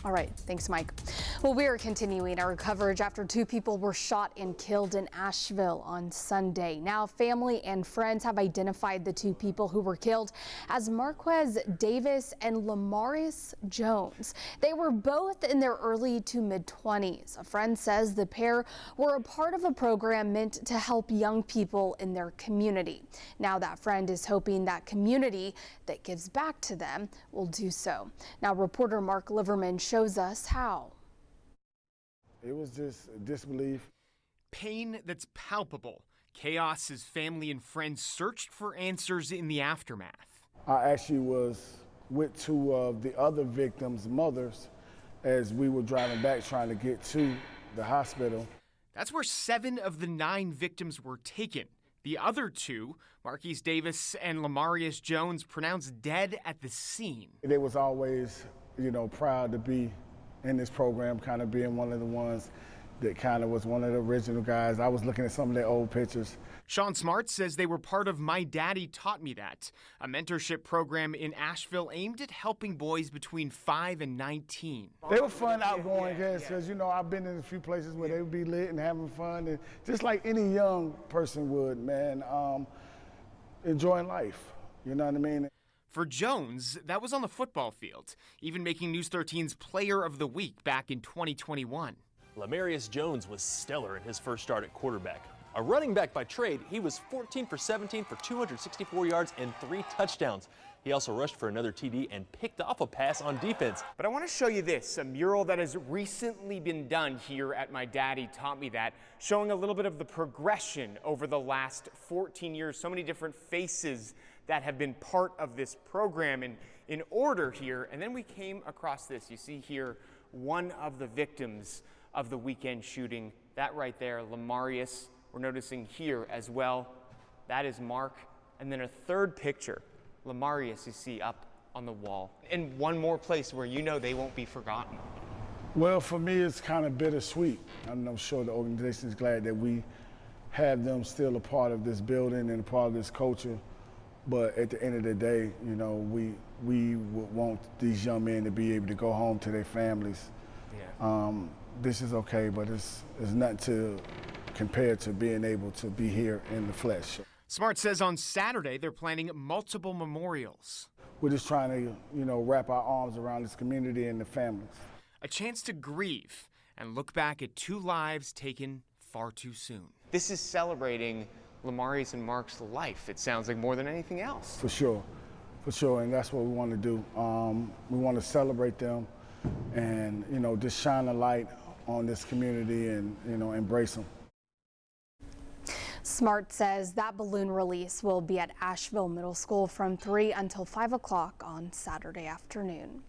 All right, thanks, Mike. Well, we are continuing our coverage after two people were shot and killed in Asheville on Sunday. Now, family and friends have identified the two people who were killed as Marquez Davis and Lamarius Jones. They were both in their early to mid-20s. A friend says the pair were a part of a program meant to help young people in their community. Now, that friend is hoping that community that gives back to them will do so. Now, reporter Mark Liverman shows us how. It was just disbelief. Pain that's palpable. Chaos as family and friends searched for answers in the aftermath. I actually was with two of the other victims' mothers as we were driving back trying to get to the hospital. That's where 7 of the 9 victims were taken. The other 2, Marquez Davis and Lamarius Jones, pronounced dead at the scene. They was always, proud to be in this program, kind of being one of the ones that kind of was one of the original guys. I was looking at some of their old pictures. Sean Smart says they were part of My Daddy Taught Me That, a mentorship program in Asheville aimed at helping boys between 5 and 19. They were fun, outgoing kids, because, I've been in a few places where they would be lit and having fun, and just like any young person would, man, enjoying life, you know what I mean? For Jones, that was on the football field, even making News 13's Player of the Week back in 2021. Lamarius Jones was stellar in his first start at quarterback. A running back by trade, he was 14 for 17 for 264 yards and 3 touchdowns. He also rushed for another TD and picked off a pass on defense. But I want to show you this, a mural that has recently been done here at My Daddy Taught Me That, showing a little bit of the progression over the last 14 years. So many different faces that have been part of this program in order here. And then we came across this. You see here one of the victims of the weekend shooting. That right there, Lamarius. We're noticing here as well. That is Mark. And then a third picture, Lamarius, you see up on the wall. And one more place where they won't be forgotten. Well, for me, it's kind of bittersweet. I'm sure the organization is glad that we have them still a part of this building and a part of this culture. But at the end of the day, we would want these young men to be able to go home to their families. Yeah. This is okay, but it's nothing to compare to being able to be here in the flesh. Smart says on Saturday they're planning multiple memorials. We're just trying to, wrap our arms around this community and the families. A chance to grieve and look back at 2 lives taken far too soon. This is celebrating Lamarius and Mark's life, it sounds like, more than anything else. For sure, and that's what we want to do. We want to celebrate them and, just shine a light on this community and, embrace them. Smart says that balloon release will be at Asheville Middle School from 3 until 5 o'clock on Saturday afternoon.